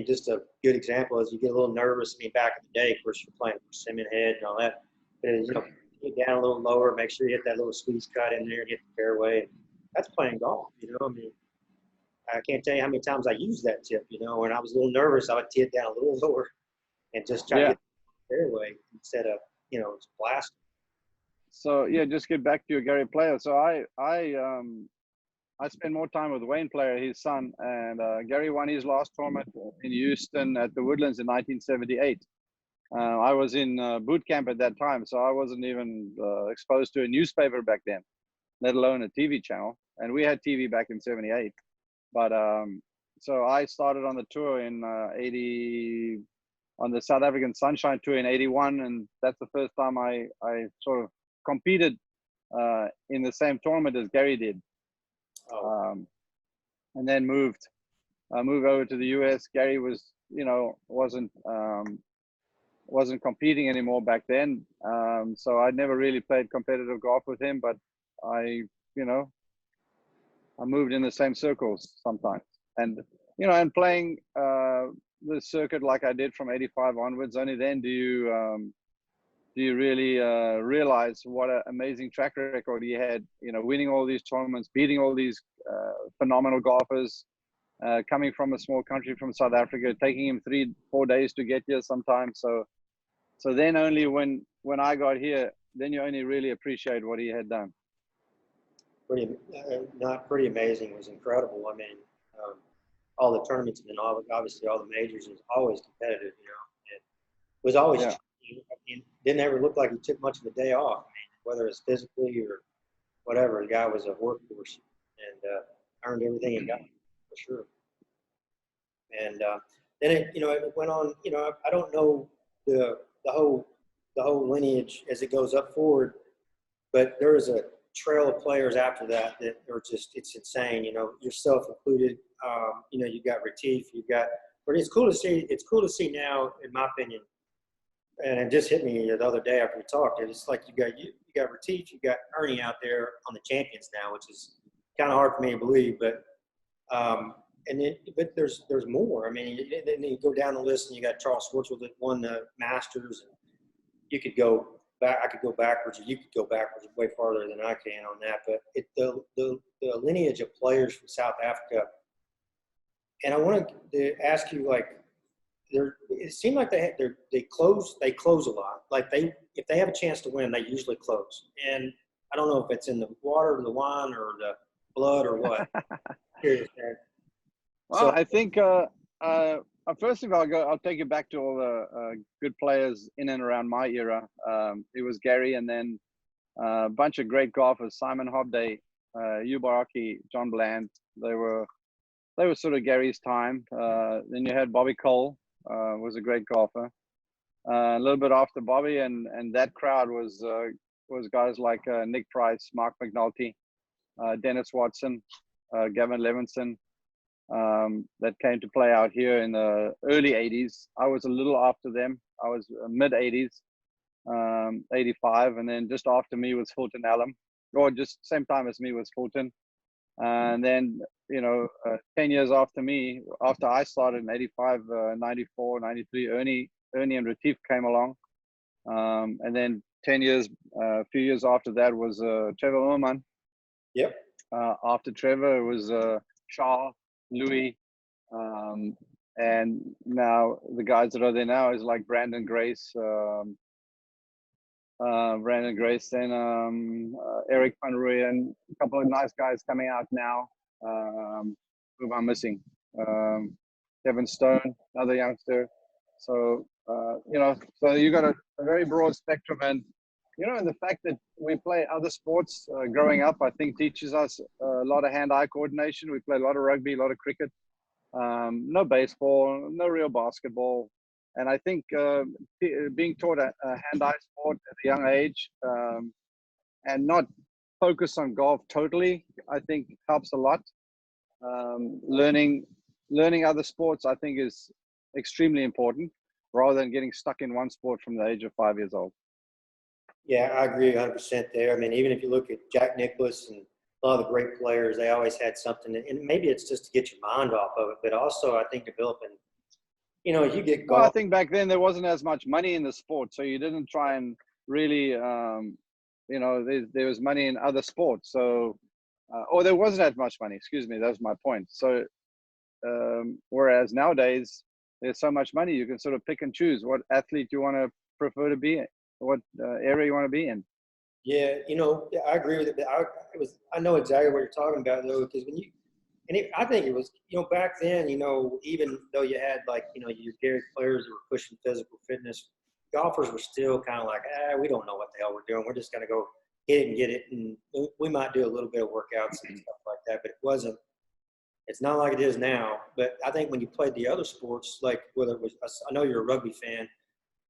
just a good example is you get a little nervous. I mean, back in the day, of course, you're playing persimmon head and all that. Get down a little lower, make sure you hit that little squeeze cut in there and hit the fairway. That's playing golf, I can't tell you how many times I used that tip, when I was a little nervous, I would tee it down a little lower and just try to hit the fairway instead of, blast. So just get back to your Gary Player. So I spent more time with Wayne Player, his son, and Gary won his last tournament in Houston at the Woodlands in 1978. I was in boot camp at that time, so I wasn't even exposed to a newspaper back then, let alone a TV channel. And we had TV back in '78. But so I started on the tour in '80, on the South African Sunshine Tour in '81, and that's the first time I sort of competed in the same tournament as Gary did. And then moved over to the US. Gary was, wasn't competing anymore back then. So I never really played competitive golf with him, but I moved in the same circles sometimes. And, and playing the circuit like I did from '85 onwards, only then do do you really realize what an amazing track record he had, you know, winning all these tournaments, beating all these phenomenal golfers, coming from a small country from South Africa, taking him 3-4 days to get here sometimes. So then only when I got here, then you only really appreciate what he had done. Not pretty amazing. It was incredible. I mean, all the tournaments and obviously all the majors was always competitive, you know. It was always, Yeah. it didn't ever look like he took much of a day off. I mean, whether it's physically or whatever, the guy was a workhorse and earned everything he got for sure. And then it went on. You know, I don't know the whole lineage as it goes up forward, but there is a trail of players after that are just, it's insane. You know, yourself included. You know, you got Retief, you got. But it's cool to see. It's cool to see now, in my opinion. And it just hit me the other day after we talked. It's like you got Retief, you got Ernie out there on the champions now, which is kind of hard for me to believe, but. But there's more. I mean, then you go down the list and you got Charles Schwartzel that won the Masters. And you could go back. I could go backwards, or you could go backwards way farther than I can on that. But the lineage of players from South Africa. And I wanted to ask you, like, it seemed like they close a lot. Like if they have a chance to win, they usually close. And I don't know if it's in the water or the wine or the blood or what. Curious, man. Well, so, I think first of all, I'll take you back to all the good players in and around my era. It was Gary, and then a bunch of great golfers: Simon Hobday, Hugh Baraki, John Bland. They were sort of Gary's time. Then you had Bobby Cole, was a great golfer. A little bit after Bobby, and that crowd was guys like Nick Price, Mark McNulty, Dennis Watson, Gavin Levinson. That came to play out here in the early 80s. I was a little after them. I was mid 80s, 85. And then just after me was Fulton Allen, or just same time as me was Fulton. And then, 10 years after me, after I started in 85, 94, 93, Ernie and Retief came along. And then 10 years, a few years after that was Trevor Ullman. Yep. After Trevor, it was Charles, Louis, and now the guys that are there now is like Brandon Grace, then Eric Van Rooyen, and a couple of nice guys coming out now. Who am I missing? Kevin Stone, another youngster. So so you got a very broad spectrum, and and the fact that we play other sports growing up, I think teaches us a lot of hand-eye coordination. We play a lot of rugby, a lot of cricket, no baseball, no real basketball. And I think being taught a hand-eye sport at a young age and not focus on golf totally, I think helps a lot. Learning other sports, I think, is extremely important rather than getting stuck in one sport from the age of 5 years old. Yeah, I agree 100% there. I mean, even if you look at Jack Nicklaus and a lot of the great players, they always had something. And maybe it's just to get your mind off of it, but also I think developing, you get golf. Well, I think back then there wasn't as much money in the sport, so you didn't try and really, there was money in other sports. So, or there wasn't as much money, excuse me, that was my point. So, whereas nowadays there's so much money, you can sort of pick and choose what athlete you want to prefer to be in. What area you want to be in. Yeah, I agree with it. I know exactly what you're talking about, though, because I think it was, back then, even though you had your Gary players who were pushing physical fitness, golfers were still kind of like, we don't know what the hell we're doing. We're just going to go hit it and get it. And we might do a little bit of workouts and stuff like that, but it's not like it is now. But I think when you played the other sports, like whether it was, I know you're a rugby fan,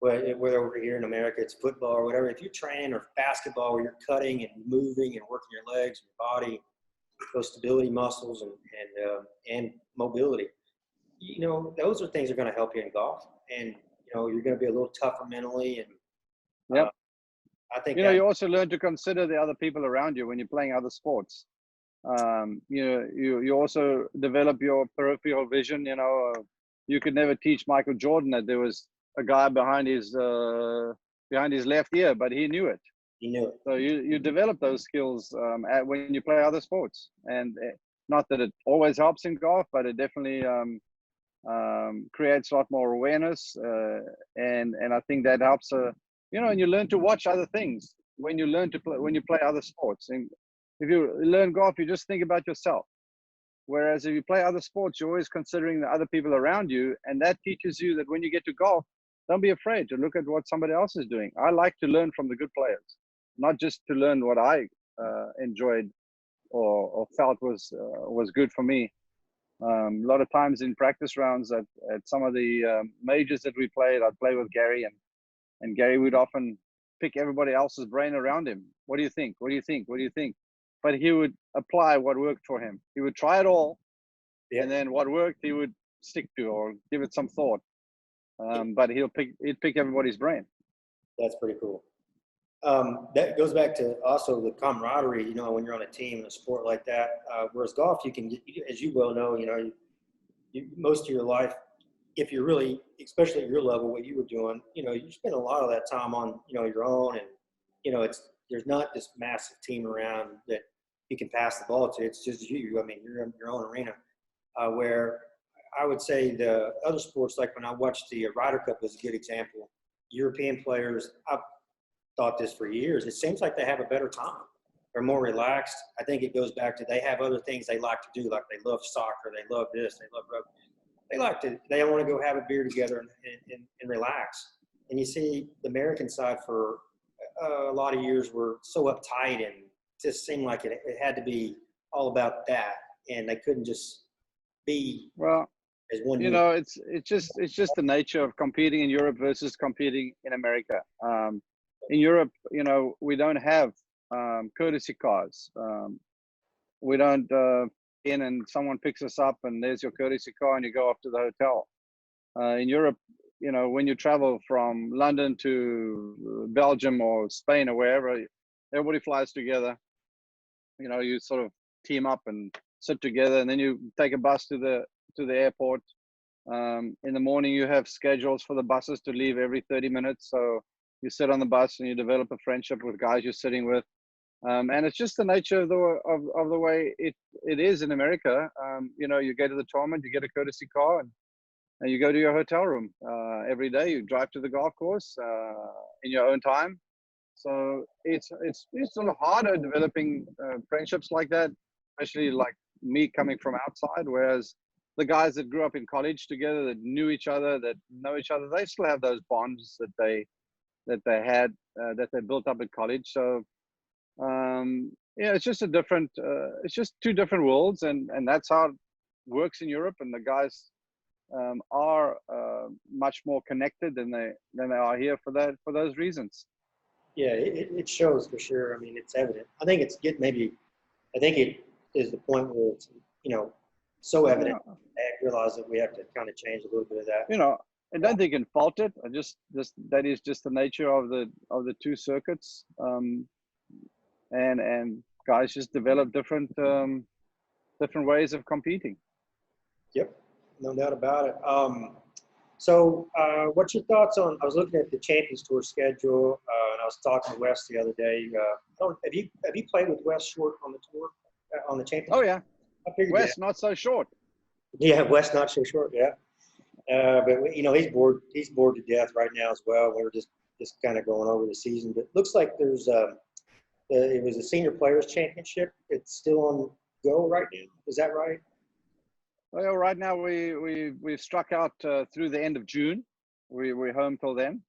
whether over here in America it's football or whatever, if you're training, or basketball where you're cutting and moving and working your legs, your body, those stability muscles and mobility, those are things that are going to help you in golf. And, you're going to be a little tougher mentally. And yep. I think you also learn to consider the other people around you when you're playing other sports. You also develop your peripheral vision. You could never teach Michael Jordan that there was a guy behind his behind his left ear, but he knew it. You knew it. So you develop those skills when you play other sports, and not that it always helps in golf, but it definitely creates a lot more awareness, and I think that helps. And you learn to watch other things when you learn to play when you play other sports. And if you learn golf, you just think about yourself. Whereas if you play other sports, you're always considering the other people around you, and that teaches you that when you get to golf, don't be afraid to look at what somebody else is doing. I like to learn from the good players, not just to learn what I enjoyed or felt was good for me. A lot of times in practice rounds at some of the majors that we played, I'd play with Gary, and Gary would often pick everybody else's brain around him. What do you think? What do you think? What do you think? But he would apply what worked for him. He would try it all, and then what worked, he would stick to or give it some thought. But he'd pick everybody's brain. That's pretty cool. That goes back to also the camaraderie, when you're on a team in a sport like that. Whereas golf, you can get, as you well know, most of your life, if you're really, especially at your level, what you were doing, you spend a lot of that time on, your own, and, there's not this massive team around that you can pass the ball to. It's just you. I mean, you're in your own arena. Where I would say the other sports, like when I watched the Ryder Cup, was a good example. European players, I've thought this for years. It seems like they have a better time. They're more relaxed. I think it goes back to they have other things they like to do, like they love soccer, they love this, they love rugby. They want to go have a beer together and relax. And you see the American side for a lot of years were so uptight and just seemed like it had to be all about that, and they couldn't just be as one. It's just the nature of competing in Europe versus competing in America. In Europe, we don't have courtesy cars. We don't in and someone picks us up and there's your courtesy car and you go off to the hotel. In Europe, when you travel from London to Belgium or Spain or wherever, everybody flies together. You sort of team up and sit together, and then you take a bus to the airport. In the morning, you have schedules for the buses to leave every 30 minutes. So you sit on the bus and you develop a friendship with guys you're sitting with. And it's just the nature of the way it is in America. You go to the tournament, you get a courtesy car, and you go to your hotel room every day. You drive to the golf course in your own time. So it's a little harder developing friendships like that, especially like me coming from outside. Whereas the guys that grew up in college together, that knew each other, that know each other, they still have those bonds that they had that they built up in college. So it's just it's just two different worlds, and that's how it works in Europe. And the guys are much more connected than they are here for those reasons. Yeah, it shows for sure. I mean, it's evident. I think I think it is the point where it's so evident. I realize that we have to kind of change a little bit of that. I don't think you can fault it. I just that is just the nature of the two circuits, and guys just develop different ways of competing. Yep, no doubt about it. So what's your thoughts on, I was looking at the Champions Tour schedule, and I was talking to Wes the other day. Have you played with Wes Short on the tour, on the Champions Tour? Oh, yeah. Wes, not so short. Yeah, Wes, not so short, yeah. But, he's bored to death right now as well. We were just kind of going over the season. But it looks like there's it was a Senior Players Championship. It's still on go right now. Is that right? Well, right now we've struck out through the end of June. We're home till then,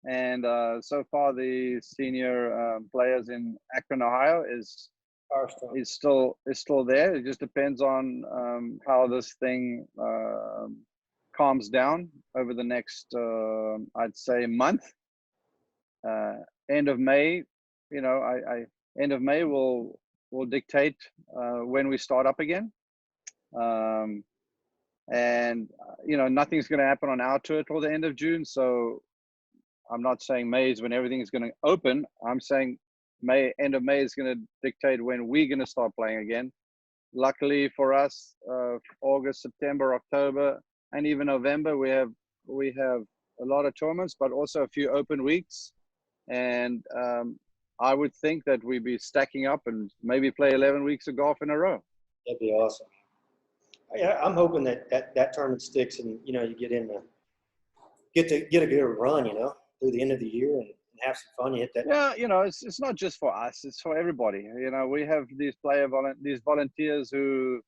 and so far the senior players in Akron, Ohio, is still there. It just depends on how this thing calms down over the next I'd say month. End of May, end of May will dictate when we start up again. And nothing's going to happen on our tour till the end of June. So I'm not saying May is when everything is going to open. I'm saying end of May is going to dictate when we're going to start playing again. Luckily for us, August, September, October, and even November, we have a lot of tournaments, but also a few open weeks. And I would think that we'd be stacking up and maybe play 11 weeks of golf in a row. That'd be awesome. Yeah, I'm hoping that tournament sticks, and you know, you get a good run, you know, through the end of the year and have some fun. You hit that. Yeah, you know, it's not just for us; it's for everybody. You know, we have these these volunteers who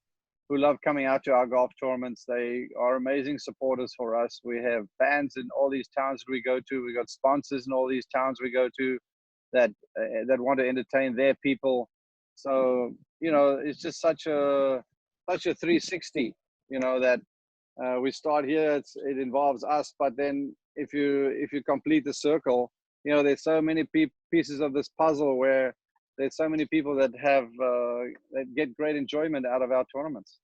love coming out to our golf tournaments. They are amazing supporters for us. We have fans in all these towns we go to. We got sponsors in all these towns we go to that want to entertain their people. So you know, it's just such a 360. You know that we start here. It involves us, but then if you complete the circle, you know, there's so many pieces of this puzzle where there's so many people that have that get great enjoyment out of our tournaments.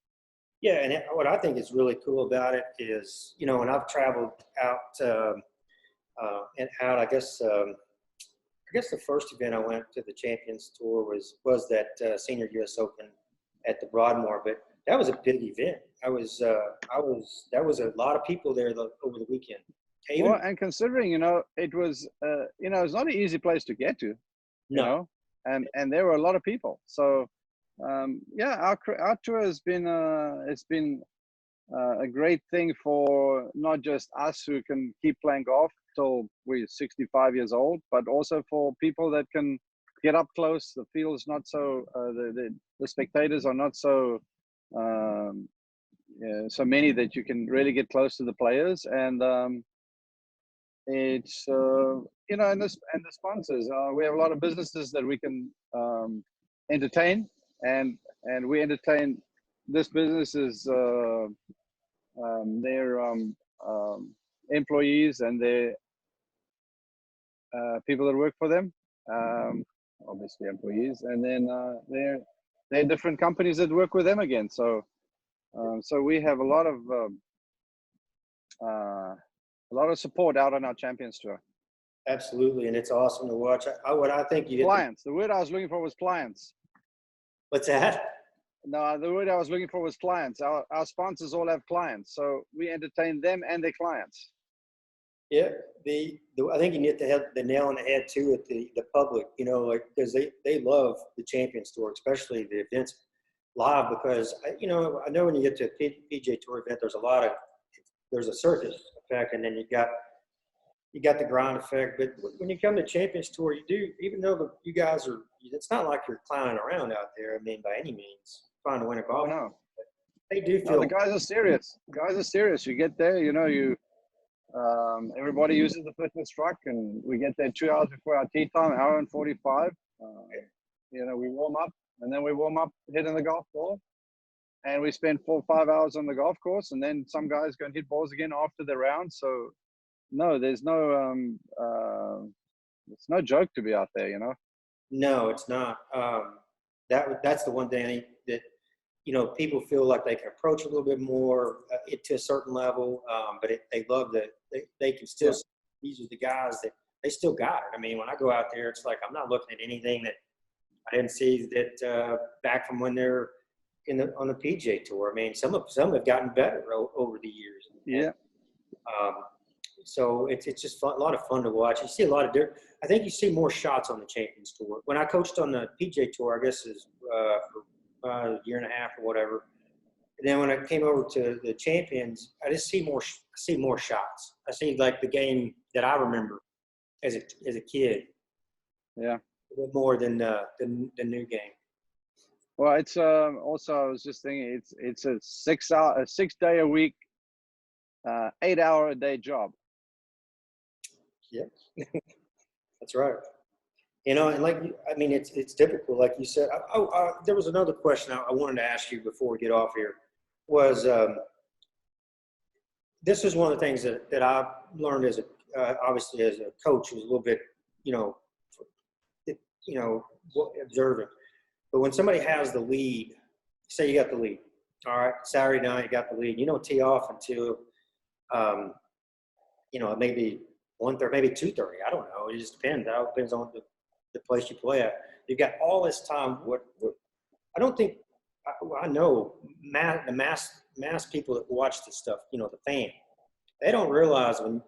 Yeah, and what I think is really cool about it is, you know, when I've traveled out and out, I guess the first event I went to the Champions Tour was that Senior U.S. Open at the Broadmoor, but that was a big event. That was a lot of people there over the weekend. Well, and considering, you know, it was you know, it's not an easy place to get to, you know, and there were a lot of people. So yeah, our tour has been it's been a great thing for not just us who can keep playing golf till we're 65 years old, but also for people that can get up close. The field's not so the spectators are not so so many that you can really get close to the players. And it's you know, and the sponsors, we have a lot of businesses that we can entertain, and we entertain. This business is their employees and their people that work for them, obviously employees, and then they're different companies that work with them again. So so we have a lot of support out on our Champions Tour. Absolutely, and it's awesome to watch. What I think you clients. The word I was looking for was clients. What's that? No, the word I was looking for was clients. Our sponsors all have clients, so we entertain them and their clients. Yeah, I think you hit the nail on the head too with the public. You know, like, because they love the Champions Tour, especially the events live, because you know, I know when you get to a PGA Tour event, there's a circus effect, and then you got the ground effect. But when you come to Champions Tour, you do, even though you guys are, it's not like you're clowning around out there. I mean, by any means, trying to win a golf. Oh, no. They do feel. No, the guys are serious. Guys are serious. You get there, you know, everybody uses the fitness truck, and we get there 2 hours before our tee time, an hour and 45. You know, we warm up, and then we warm up hitting the golf ball. And we spend 4 or 5 hours on the golf course, and then some guys go and hit balls again after the round. So, no, there's no it's no joke to be out there, you know. No, it's not. That's the one thing that, you know, people feel like they can approach a little bit more to a certain level, but they love that they can still. Yeah. These are the guys that they still got it. I mean, when I go out there, it's like I'm not looking at anything that I didn't see that back from when they're on the PGA Tour. I mean, some have gotten better over the years. Yeah. So it's just fun, a lot of fun to watch. You see a lot of different. I think you see more shots on the Champions Tour. When I coached on the PGA Tour, I guess is for a year and a half or whatever. And then when I came over to the Champions, I just see more shots. I see like the game that I remember as a kid. Yeah. A bit more than the new game. Well, it's also, I was just thinking, it's a 6 day a week, 8 hour a day job. Yep. That's right. You know, and like, I mean, it's typical, like you said. There was another question I wanted to ask you before we get off here. Was this is one of the things that I learned as obviously as a coach, was a little bit, observant. But when somebody has the lead, say you got the lead, all right, Saturday night you got the lead, you don't tee off until, maybe 1:30, maybe 2:30. I don't know. It just depends. It depends on the place you play at. You've got all this time. I don't think I know the mass people that watch this stuff. You know, the fan. They don't realize when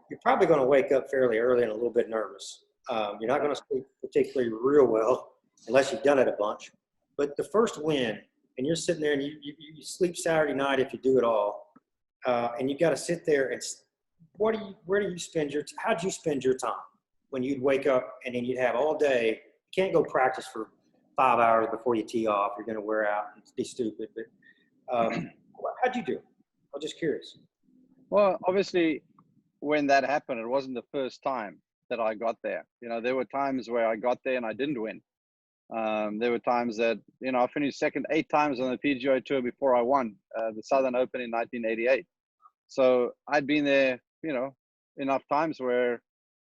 you're probably going to wake up fairly early and a little bit nervous. You're not going to sleep particularly real well unless you've done it a bunch. But the first win, and you're sitting there and you sleep Saturday night if you do it all, and you got to sit there and where do you spend how'd you spend your time when you'd wake up and then you'd have all day? You can't go practice for 5 hours before you tee off. You're going to wear out and be stupid. But how'd you do? I'm just curious. Well, obviously, when that happened, it wasn't the first time that I got there. You know, there were times where I got there and I didn't win. There were times that, you know, I finished second 8 times on the PGA Tour before I won the Southern Open in 1988. So I'd been there, you know, enough times where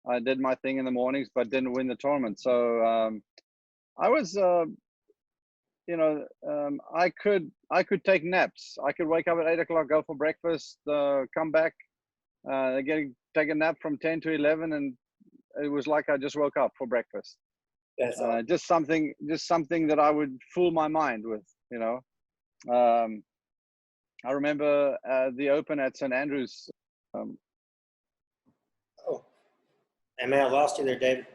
I did my thing in the mornings, but didn't win the tournament. So I was, you know, I could take naps. I could wake up at 8 o'clock, go for breakfast, come back, take a nap from 10 to 11, and it was like I just woke up for breakfast. That's awesome. Just something that I would fool my mind with, you know. I remember the Open at St. Andrews. Oh, and man, I lost you there, David.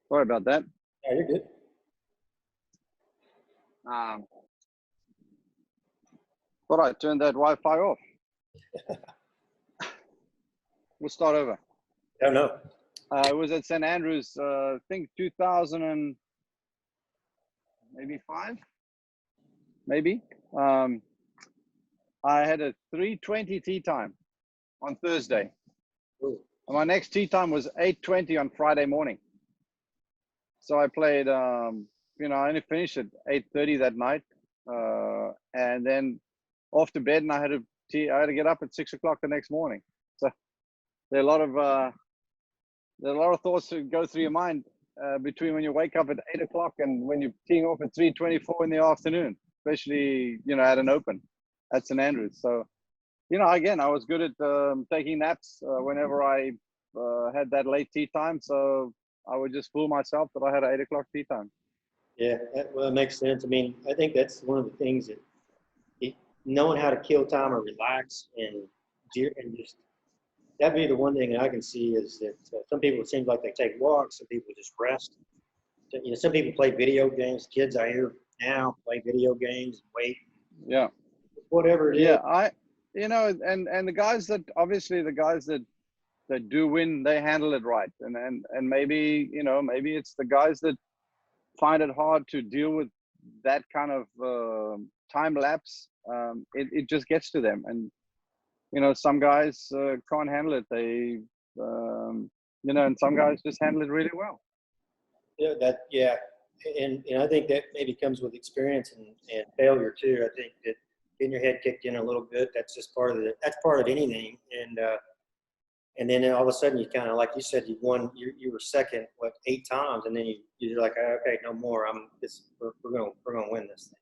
Sorry about that. Yeah, you're good. Thought I turned that Wi-Fi off. We'll start over. I don't know. It was at St. Andrews, I think 2005, maybe. I had a 3:20 tee time on Thursday. Ooh. And my next tee time was 8:20 on Friday morning. So I played, you know, I only finished at 8:30 that night, and then off to bed, and I had to get up at 6 o'clock the next morning. So there are a lot of thoughts that go through your mind between when you wake up at 8 o'clock and when you're teeing off at 3:24 in the afternoon, especially, you know, at an Open at St. Andrews. So, you know, again, I was good at taking naps whenever I had that late tee time. So I would just fool myself that I had an 8 o'clock tee time. Yeah, well, that makes sense. I mean, I think that's one of the things that knowing how to kill time or relax and just that'd be the one thing that I can see is that some people, it seems like they take walks, some people just rest. You know, some people play video games. Kids I hear now play video games and wait. Yeah. Whatever it is. Yeah, you know, and the guys that do win, they handle it right. And maybe, you know, maybe it's the guys that find it hard to deal with that kind of time lapse. It just gets to them. And, you know, some guys can't handle it. They, you know, and some guys just handle it really well. Yeah, and I think that maybe comes with experience and failure too. I think that getting your head kicked in a little bit, that's just part of anything. And then all of a sudden you kind of, like you said, you were second, 8 times, and then you're like, okay, no more. We're gonna win this thing.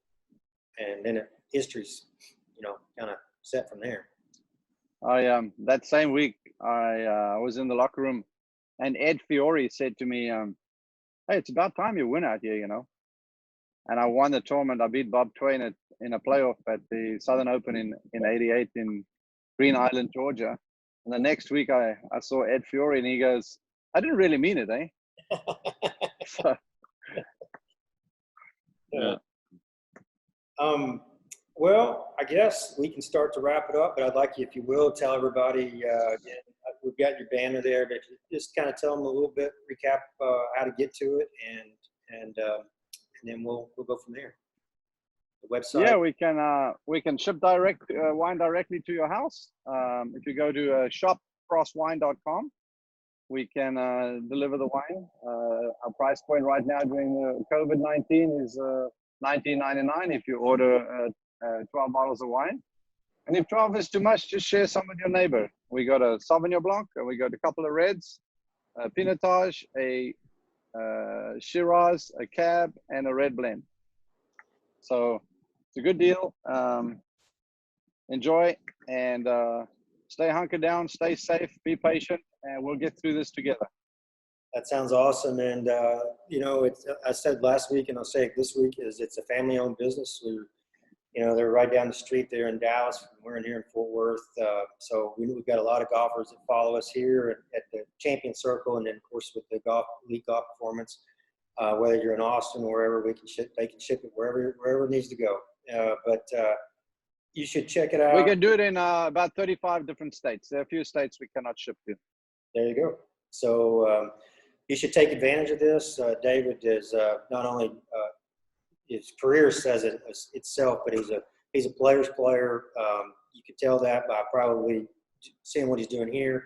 And then history's, you know, kind of set from there. That same week I was in the locker room, and Ed Fiore said to me, "Hey, it's about time you win out here, you know." And I won the tournament. I beat Bob Twain in a playoff at the Southern Open in '88 in Green Island, Georgia. And the next week I saw Ed Fiore, and he goes, "I didn't really mean it, eh?" So, yeah. Well, I guess we can start to wrap it up, but I'd like you, if you will, tell everybody again, we've got your banner there, but just kind of tell them a little bit, recap how to get to it, and then we'll go from there. The website. Yeah, we can ship wine directly to your house. If you go to shopcrosswine.com, we can deliver the wine. Our price point right now during the COVID-19 is $19.99 if you order 12 bottles of wine. And if 12 is too much, just share some with your neighbor. We got a Sauvignon Blanc, and we got a couple of reds, a Pinotage, a Shiraz, a Cab, and a red blend. So it's a good deal. Enjoy, and stay hunkered down, stay safe, be patient, and we'll get through this together. That sounds awesome. And, I said last week and I'll say it this week is it's a family owned business. They're right down the street there in Dallas. We're in here in Fort Worth. So we've got a lot of golfers that follow us here at the Champion Circle. And then of course with the Elite Golf Performance, whether you're in Austin or wherever they can ship it wherever it needs to go. But you should check it out. We can do it in about 35 different states. There are a few states we cannot ship to. There you go. So you should take advantage of this. David is not only his career says it itself, but he's a player's player. You can tell that by probably seeing what he's doing here,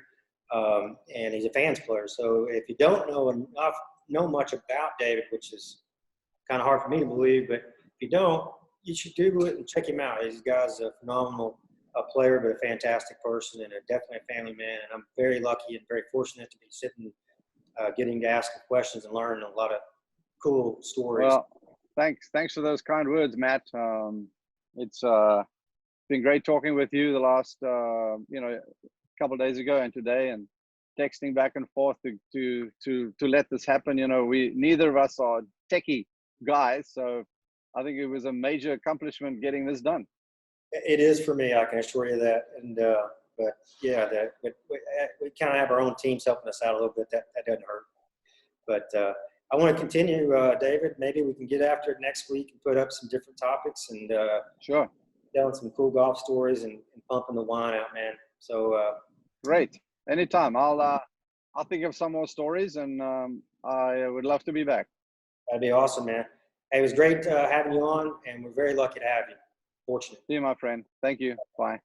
and he's a fans player. So if you don't know much about David, which is kind of hard for me to believe, but if you don't, you should Google it and check him out. This guy's a phenomenal player, but a fantastic person and definitely a family man. And I'm very lucky and very fortunate to be sitting, getting to ask questions and learn a lot of cool stories. Well, thanks for those kind words, Matt. It's been great talking with you the last couple of days ago and today, and texting back and forth to let this happen. We neither of us are techie guys, so I think it was a major accomplishment getting this done. It is for me, I can assure you that. And but yeah, we kind of have our own teams helping us out a little bit. That doesn't hurt. But I want to continue, David. Maybe we can get after it next week and put up some different topics and sure, telling some cool golf stories and pumping the wine out, man. So great. Anytime. I'll think of some more stories, and I would love to be back. That'd be awesome, man. Hey, it was great having you on, and we're very lucky to have you. Fortunate. See you, my friend. Thank you. Bye.